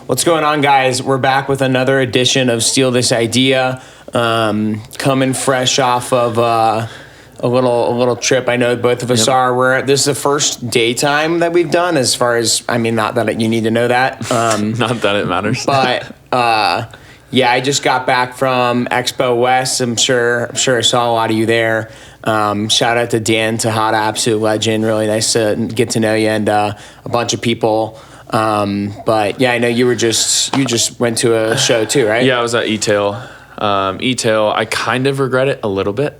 What's going on, guys? We're back with another edition of Steal This Idea. Coming fresh off of a little trip. I know both of us are. This is the first daytime that we've done. As far as not that you need to know that. Not that it matters. But I just got back from Expo West. I'm sure I saw a lot of you there. Shout out to Dan Tejada, absolute legend. Really nice to get to know you, and a bunch of people. But yeah, I know you just went to a show too, right? Yeah, I was at E-Tail. E-Tail, I kind of regret it a little bit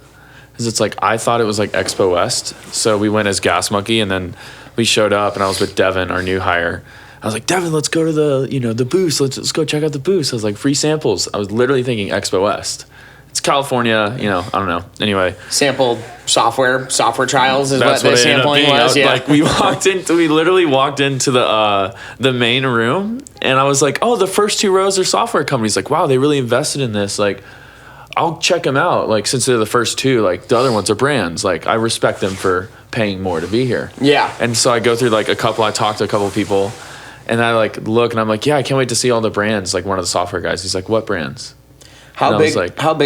because it's like I thought it was like Expo West, so we went as Gas Monkey, and then we showed up, and I was with Devin, our new hire. I was like, Devin, let's go to the booth. Let's go check out the booth. I was like, free samples. I was literally thinking Expo West. It's California, I don't know. Anyway, sampled software trials is what the sampling was. Yeah, like we literally walked into the main room, and I was like, oh, the first two rows are software companies. Like, wow, they really invested in this. Like, I'll check them out. Like, since they're the first two, like the other ones are brands. Like, I respect them for paying more to be here. Yeah. And so I go through I talked to a couple of people, and I look, and I'm like, yeah, I can't wait to see all the brands. Like, one of the software guys, he's like, what brands? How big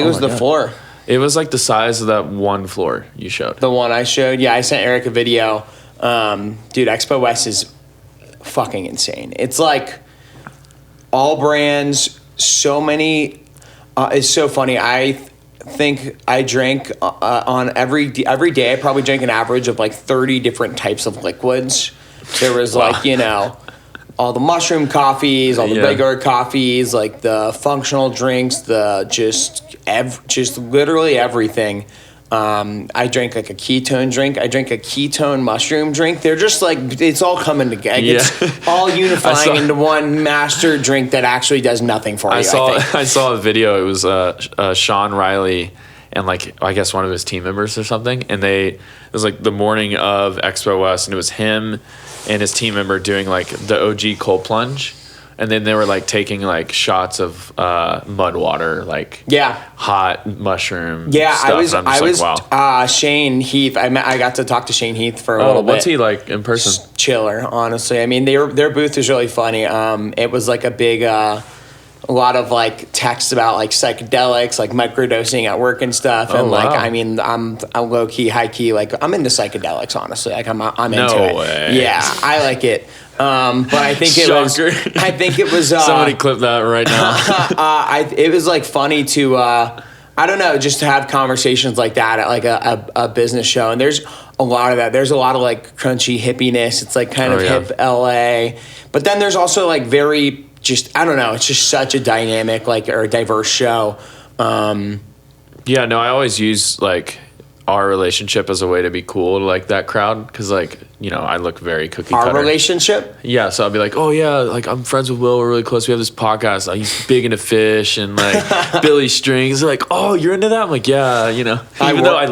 was the floor? It was like the size of that one floor you showed. The one I showed? Yeah, I sent Eric a video. Dude, Expo West is fucking insane. It's like all brands, so many. It's so funny. I think I drank on every day. I probably drank an average of 30 different types of liquids. There was all the mushroom coffees, all the regular coffees, like the functional drinks, the just literally everything. I drank a ketone drink. I drank a ketone mushroom drink. They're just it's all coming together. Yeah. It's all unifying into one master drink that actually does nothing for you. I saw a video. It was Sean Riley and I guess one of his team members or something. And it was the morning of Expo West, and it was him and his team member doing the OG cold plunge, and then they were taking shots of mud water, hot mushroom. Yeah, stuff. I was wow. Shane Heath. I got to talk to Shane Heath for a little bit. What's he like in person? Just chiller, honestly. I mean, their booth was really funny. It was a big. A lot of texts about psychedelics, microdosing at work and stuff, and wow. I'm low key, high key, I'm into psychedelics, honestly. I'm into it. No way. Yeah, I like it. But I think it was. Somebody clip that right now. It was funny to. I don't know, just to have conversations like that at a business show, and there's a lot of that. There's a lot of crunchy hippiness. It's kind of hip LA, but then there's also very. Just I don't know. It's just such a dynamic or a diverse show. I always use our relationship as a way to be cool to that crowd because I look very cookie cutter. Our relationship? Yeah, so I'll be oh yeah, I'm friends with Will. We're really close. We have this podcast. He's big into fish and Billy Strings. They're oh, you're into that? I'm yeah, Even though I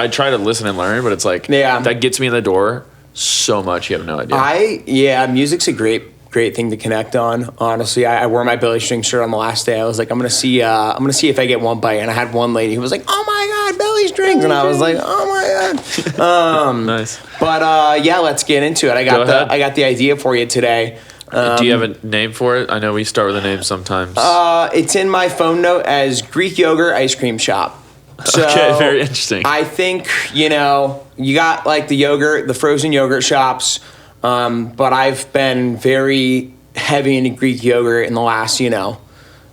try to listen and learn, but it's that gets me in the door so much. You have no idea. Music's a great thing to connect on. Honestly, I wore my Billy String shirt on the last day. I was I'm gonna see if I get one bite. And I had one lady who was oh my god, Billy Strings, and I was oh my god. Nice. But let's get into it. I got the idea for you today. Do you have a name for it? I know we start with a name sometimes. It's in my phone note as Greek Yogurt Ice Cream Shop. So okay, very interesting. I think you got the yogurt, the frozen yogurt shops. But I've been very heavy into Greek yogurt in the last,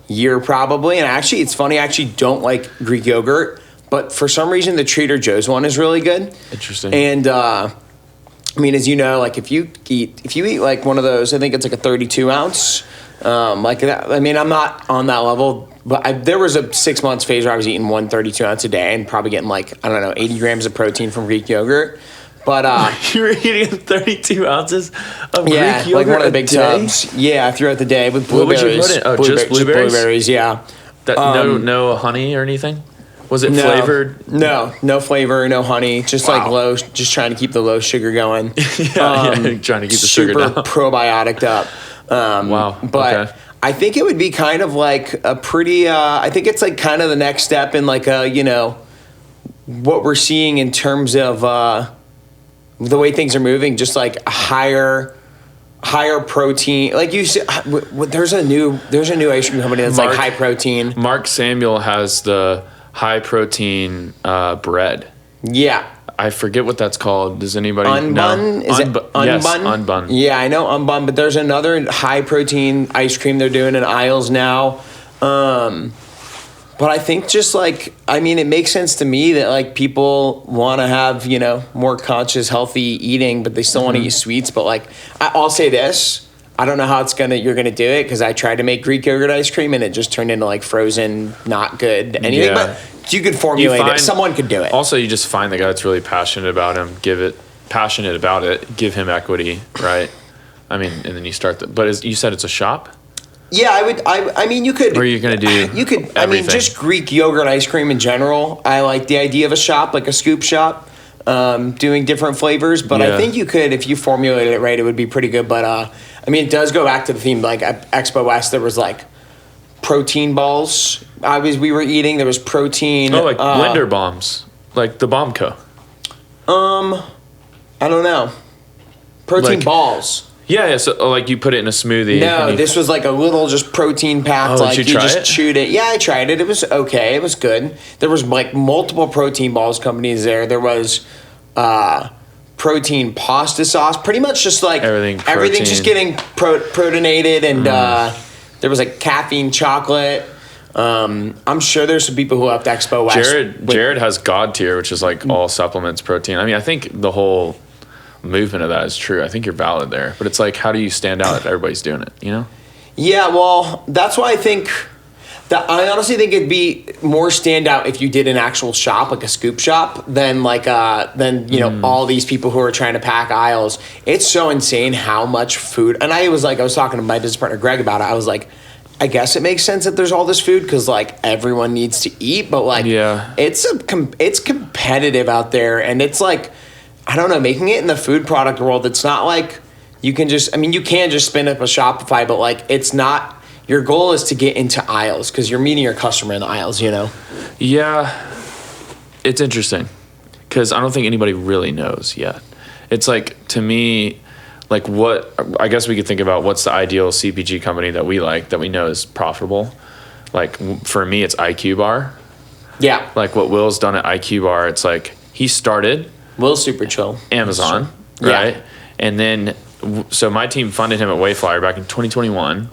year probably. And actually, it's funny, I actually don't like Greek yogurt, but for some reason, the Trader Joe's one is really good. Interesting. And, as you know, if you eat one of those, I think it's a 32 ounce, that. I'm not on that level, but there was a 6 months phase where I was eating 132 ounce a day and probably getting 80 grams of protein from Greek yogurt. But you were eating 32 ounces of Greek yogurt one of the big tubs. Yeah, throughout the day with blueberries. What would you put in? Oh, just blueberries? Just blueberries, yeah. No honey or anything? Was it flavored? No flavor, no honey. Just low, just trying to keep the low sugar going. trying to keep the sugar down. Super probiotic up. Wow. But okay. I think it would be kind of a pretty. I think it's kind of the next step in what we're seeing in terms of. The way things are moving, just a higher higher protein. Like you said, there's a new ice cream company that's like high protein. Mark Samuel has the high protein bread. Yeah. I forget what that's called. Does anybody Unbun? know? Is it Unbun? Yes, Unbun. Yeah, I know Unbun, but there's another high protein ice cream they're doing in aisles now. But I think just like, I mean, it makes sense to me that like people want to have, you know, more conscious, healthy eating, but they still want to eat sweets. But like, I'll say this, I don't know how you're gonna do it, because I tried to make Greek yogurt ice cream and it just turned into like frozen, not good anything. Yeah. But you could formulate it. Someone could do it. Also, you just find the guy that's really passionate about it, give him equity, right? I mean, and then you start but you said it's a shop? Yeah, I mean, you could. Or are you going to do You could, everything? I mean, just Greek yogurt ice cream in general. I like the idea of a shop, like a scoop shop, doing different flavors. But I think you could, if you formulated it right, it would be pretty good. But, I mean, it does go back to the theme. Like, at Expo West, there was, like, protein balls we were eating. There was protein. Oh, like blender bombs. Like the Bomb Co. I don't know. Protein balls. Yeah, so like you put it in a smoothie. No, this was like a little just protein packed. Oh, like did you try just it? chewed it. Yeah, I tried it. It was okay. It was good. There was like multiple protein balls companies there. There was protein pasta sauce. Pretty much just like everything just getting proteinated, and there was like caffeine chocolate. I'm sure there's some people who have to Expo West. Jared has God Tier, which is like all supplements, protein. I mean, I think the whole movement of that is true. I think you're valid there, but it's like, how do you stand out if everybody's doing it, you know? Yeah, well, that's why I think that I honestly think it'd be more standout if you did an actual shop, like a scoop shop, than like you know, all these people who are trying to pack aisles. It's so insane how much food. And I was talking to my business partner Greg about it. I was like, I guess it makes sense that there's all this food because like everyone needs to eat, but like it's competitive out there, and it's like, I don't know, making it in the food product world, it's not like you can just, I mean, you can just spin up a Shopify, but like it's not, your goal is to get into aisles because you're meeting your customer in the aisles, you know? Yeah, it's interesting because I don't think anybody really knows yet. It's like, to me, like what, I guess we could think about what's the ideal CPG company that we like, that we know is profitable. Like for me, it's IQ Bar. Yeah. Like what Will's done at IQ Bar, it's like he started Will's super chill. Amazon, right? Yeah. And then, so my team funded him at Wayflyer back in 2021.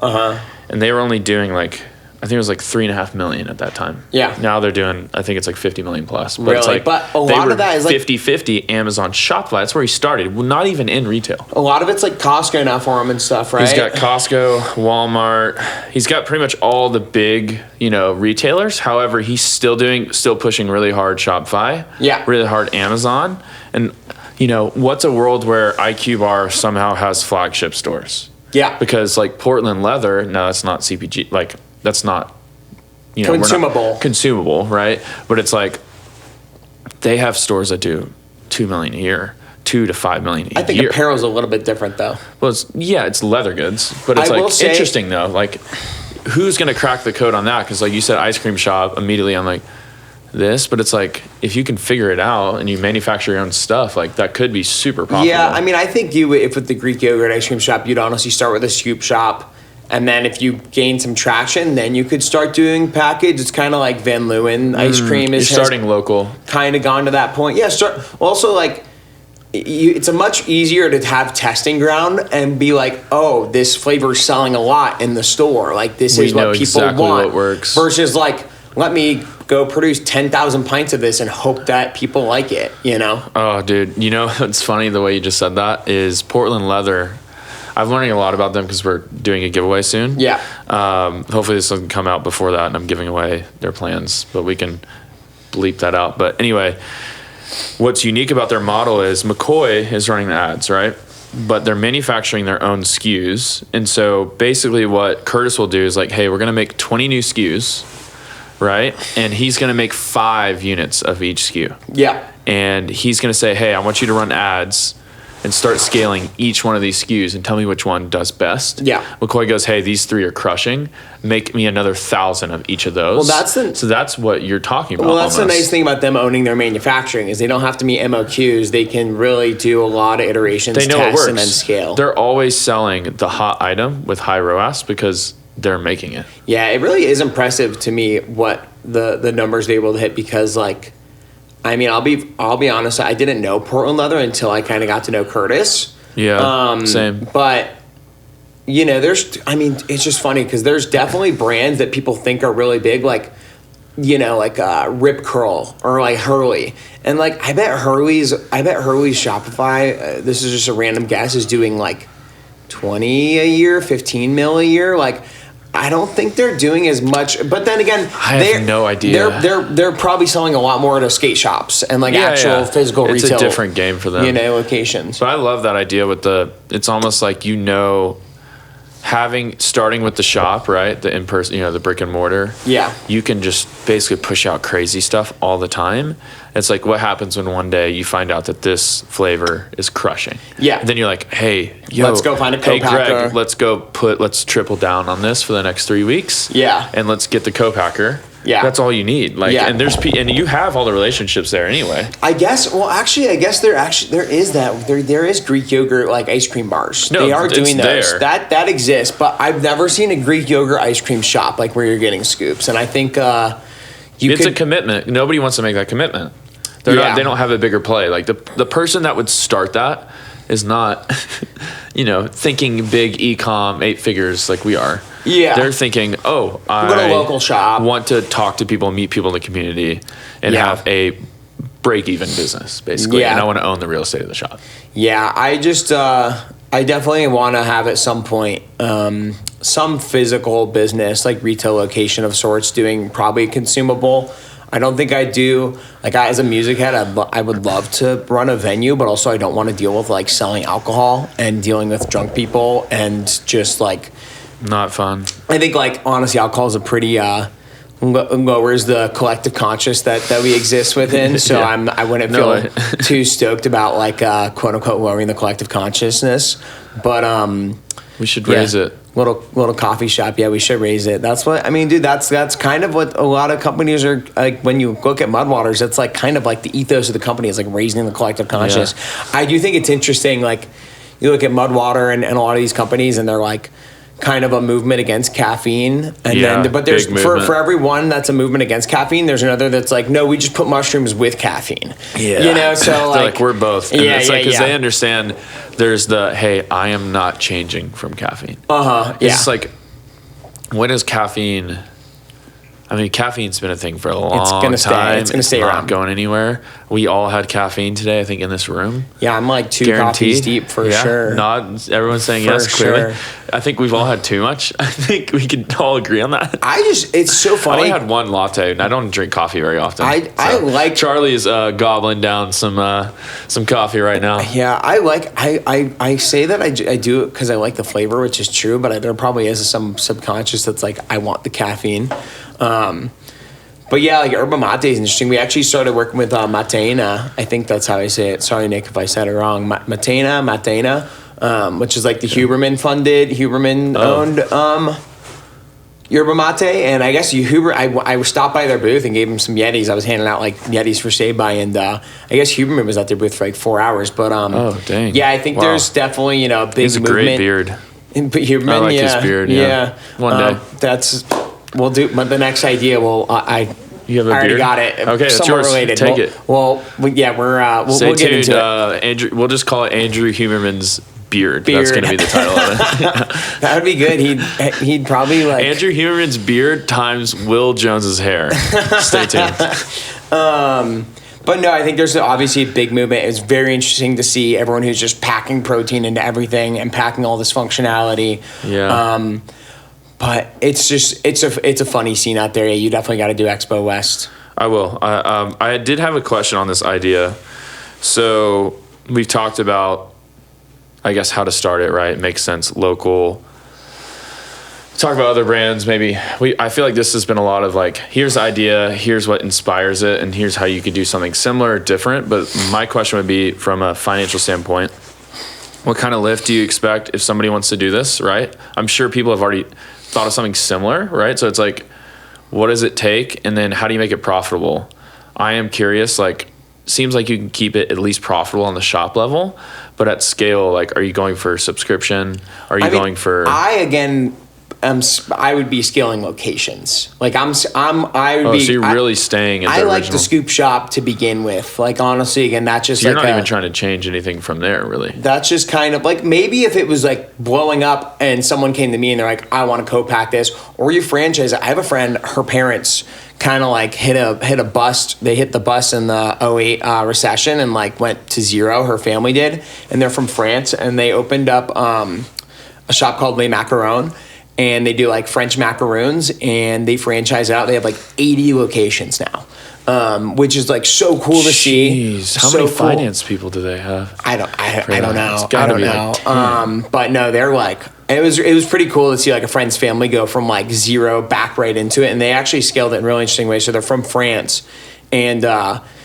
And they were only doing like, I think it was like $3.5 million at that time. Yeah. Now they're doing, I think it's like 50 million plus. But really? It's like, but a lot of that is like 50-50 Amazon Shopify. That's where he started. Well, not even in retail. A lot of it's like Costco now for him and stuff, right? He's got Costco, Walmart. He's got pretty much all the big, you know, retailers. However, he's still pushing really hard Shopify. Yeah. Really hard Amazon. And, you know, what's a world where IQ Bar somehow has flagship stores? Yeah. Because like Portland Leather, no, that's not CPG. Like, that's not, you know, consumable, right? But it's like they have stores that do $2 million a year, $2 to $5 million a year. I think apparel's a little bit different though. Well, it's leather goods, but it's like interesting though. Like, who's gonna crack the code on that? Because like you said, ice cream shop. Immediately, I'm like this, but it's like if you can figure it out and you manufacture your own stuff, like that could be super profitable. Yeah, I mean, I think if with the Greek yogurt ice cream shop, you'd honestly start with a scoop shop. And then if you gain some traction, then you could start doing package. It's kind of like Van Leeuwen ice cream. You're starting local. Kind of gone to that point. Yeah, also like, it's a much easier to have testing ground and be like, oh, this flavor is selling a lot in the store. Like this is what people exactly want. What works. Versus like, let me go produce 10,000 pints of this and hope that people like it, you know? Oh, dude. You know, it's funny the way you just said that is Portland Leather. I'm learning a lot about them because we're doing a giveaway soon. Yeah. Hopefully this doesn't come out before that and I'm giving away their plans, but we can bleep that out. But anyway, what's unique about their model is McCoy is running the ads, right? But they're manufacturing their own SKUs. And so basically what Curtis will do is like, hey, we're going to make 20 new SKUs, right? And he's going to make 5 units of each SKU. Yeah. And he's going to say, hey, I want you to run ads. and start scaling each one of these SKUs and tell me which one does best. Yeah. McCoy goes, hey, these 3 are crushing. Make me another 1,000 of each of those. Well, so that's what you're talking about. Well, that's almost. the nice thing about them owning their manufacturing is they don't have to meet MOQs. They can really do a lot of iterations, They know tests, it works. and then scale. They're always selling the hot item with high ROAS because they're making it. Yeah, it really is impressive to me what the numbers they're able to hit because, like, I mean, I'll be honest, I didn't know Portland Leather until I kind of got to know Curtis. Yeah, same. But, you know, it's just funny because there's definitely brands that people think are really big, like, you know, like Rip Curl or like Hurley. And, like, I bet Hurley's Shopify, this is just a random guess, is doing, like, 20 a year, 15 mil a year. Like, I don't think they're doing as much, but then again, I have no idea. They're probably selling a lot more to skate shops and like actual physical it's retail. It's a different game for them, you know, locations. But I love that idea with it's almost like, you know, starting with the shop, right? The in-person, you know, the brick and mortar. Yeah. You can just basically push out crazy stuff all the time. It's like, what happens when one day you find out that this flavor is crushing? Yeah. And then you're like, hey, yo, let's go find a hey, co-packer. Greg, let's triple down on this for the next 3 weeks. Yeah. And let's get the co-packer. Yeah. That's all you need. Like, yeah. and you have all the relationships there anyway. I guess there is Greek yogurt like ice cream bars. No, they are doing those. There. That exists, but I've never seen a Greek yogurt ice cream shop like where you're getting scoops. And I think it's a commitment. Nobody wants to make that commitment. They don't have a bigger play. Like the person that would start that is not, you know, thinking big e-com 8 figures like we are. Yeah. They're thinking, oh, I go to a local shop, want to talk to people, meet people in the community, and have a break-even business, basically. Yeah. And I want to own the real estate of the shop. Yeah, I just, I definitely want to have at some point some physical business, like retail location of sorts, doing probably consumable. I don't think I do. Like, as a music head, I would love to run a venue, but also I don't want to deal with, like, selling alcohol and dealing with drunk people and just, like... Not fun. I think, like, honestly, alcohol is a pretty... lowers the collective conscious that we exist within. So yeah. I wouldn't feel too stoked about, like, quote unquote lowering the collective consciousness. But we should raise it. Little coffee shop. Yeah, we should raise it. That's what I mean, dude. That's kind of what a lot of companies are like. When you look at Mudwaters, that's like kind of like the ethos of the company is like raising the collective conscious. Yeah. I do think it's interesting. Like you look at Mudwater and a lot of these companies, and they're like kind of a movement against caffeine, and then but there's for everyone that's a movement against caffeine, there's another that's like, no, we just put mushrooms with caffeine. Yeah, you know, so like we're both. And yeah, it's like because yeah. they understand there's the hey, I am not changing from caffeine. Yeah. It's like when is caffeine? I mean, caffeine's been a thing for a long time. It's gonna stay not around. going anywhere. We all had caffeine today, I think, in this room. Yeah, I'm like 2 coffees deep for sure. Not everyone's saying for yes, clearly. Sure. I think we've all had too much. I think we can all agree on that. It's so funny. I only had 1 latte, and I don't drink coffee very often. I like Charlie's gobbling down some coffee right now. Yeah, I say that I do it because I like the flavor, which is true, but there probably is some subconscious that's like, I want the caffeine. But yeah, like yerba mate is interesting. We actually started working with Matena. I think that's how I say it. Sorry, Nick, if I said it wrong. Matena, which is like the Huberman owned yerba mate. And I guess I stopped by their booth and gave them some Yetis. I was handing out like Yetis for say-by, and I guess Huberman was at their booth for like 4 hours. But oh dang, yeah, I think there's definitely a big He's a movement. great beard. Huberman, I like his beard. Yeah, one day. We'll do, but the next idea, you have a I already beard? got it. Okay, that's yours. Related. Take it. We'll Stay get into tuned. Andrew, we'll just call it Andrew Huberman's beard. That's going to be the title of it. That would be good. He'd probably like Andrew Huberman's beard times Will Jones's hair. Stay tuned. But no, I think there's obviously a big movement. It's very interesting to see everyone who's just packing protein into everything and packing all this functionality. Yeah. But it's a funny scene out there. Yeah, you definitely got to do Expo West. I will. I did have a question on this idea. So we've talked about, I guess, how to start it, right? It makes sense. Local. Talk about other brands. Maybe I feel like this has been a lot of like, here's the idea, here's what inspires it, and here's how you could do something similar or different. But my question would be from a financial standpoint. what kind of lift do you expect if somebody wants to do this, right? I'm sure people have already thought of something similar, right? So it's like, what does it take? And then how do you make it profitable? I am curious, like, seems like you can keep it at least profitable on the shop level, but at scale, like, are you going for subscription? Are you going for... I would be scaling locations. Like I would be. So you're really staying at the I like original. the scoop shop to begin with. Like honestly, again, that's just So you're like not even trying to change anything from there, really. That's just kind of like maybe if it was like blowing up and someone came to me and they're like, I want to co-pack this, or you franchise it. I have a friend, her parents kind of like hit a bust. They hit the bust in the 08 recession and like went to zero. Her family did, and they're from France, and they opened up a shop called Les Macarons. And they do like French macaroons, and they franchise out. They have like 80 locations now, which is like so cool to see. How many finance people do they have? I don't know. It's gotta be know. like 10. But no, they're like it was pretty cool to see like a friend's family go from like zero back right into it, and they actually scaled it in a really interesting way. So they're from France, and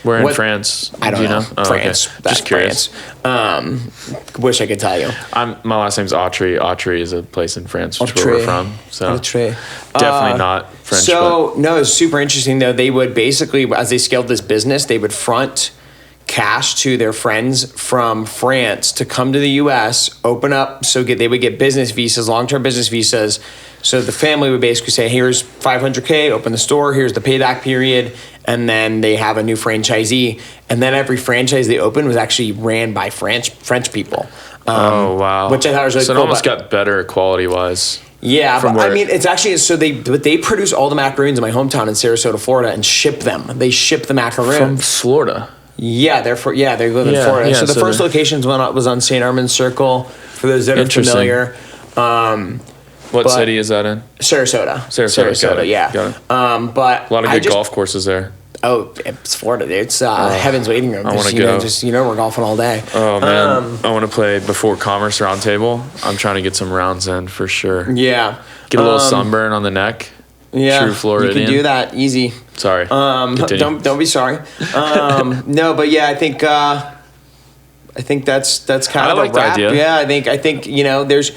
where in France? I don't know. Oh, France. okay. Just curious. Wish I could tell you. My last name's Autry. Autry is a place in France, which is where we're from. So definitely not French. So no, it's super interesting though. They would basically, as they scaled this business, they would front cash to their friends from France to come to the U.S., open up, they would get business visas, long-term business visas. So the family would basically say, here's $500K, open the store, here's the payback period, and then they have a new franchisee. And then every franchise they opened was actually ran by French people. Oh, wow. Which I thought was really cool. So it almost got better quality-wise. Yeah, but I mean, it's actually, they produce all the macaroons in my hometown in Sarasota, Florida, and ship them. They ship the macaroons. From Florida? Yeah, they live in Florida. Yeah, so the first locations was on St. Armand's Circle, for those that are familiar. What city is that in? Sarasota, yeah. Got it. But a lot of good golf courses there. Oh, it's Florida, dude. It's heaven's waiting room. I want to go. We're golfing all day. Oh, man. I want to play before Commerce Roundtable. I'm trying to get some rounds in for sure. Yeah. Get a little sunburn on the neck. Yeah. True Floridian. You can do that easy. Sorry. Don't be sorry. No, but yeah, I think that's kind of like a wrap. the idea. Yeah, I think there's.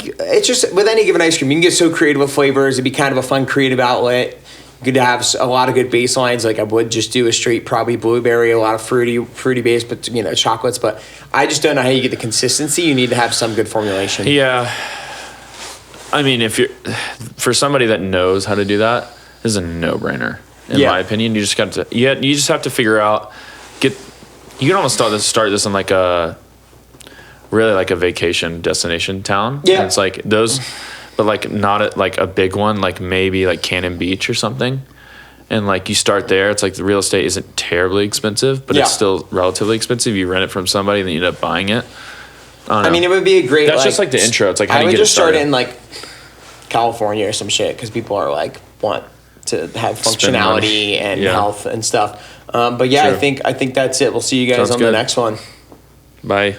It's just with any given ice cream, you can get so creative with flavors. It'd be kind of a fun creative outlet. You could have a lot of good baselines. Like I would just do a straight probably blueberry, a lot of fruity base, but chocolates. But I just don't know how you get the consistency. You need to have some good formulation. Yeah. I mean, for somebody that knows how to do that, this is a no-brainer in my opinion. You just have to figure out. You can almost start this in like a vacation destination town. Yeah, and it's like those, but like not at like a big one, like maybe like Cannon Beach or something. And like you start there, it's like the real estate isn't terribly expensive, but it's still relatively expensive. You rent it from somebody, and then you end up buying it. I mean, it would be a great. That's just like the intro. It's like how do you get it started? I would just start in like California or some shit because people are like want to have functionality and health and stuff. But yeah, sure. I think that's it. We'll see you guys on the next one. Bye.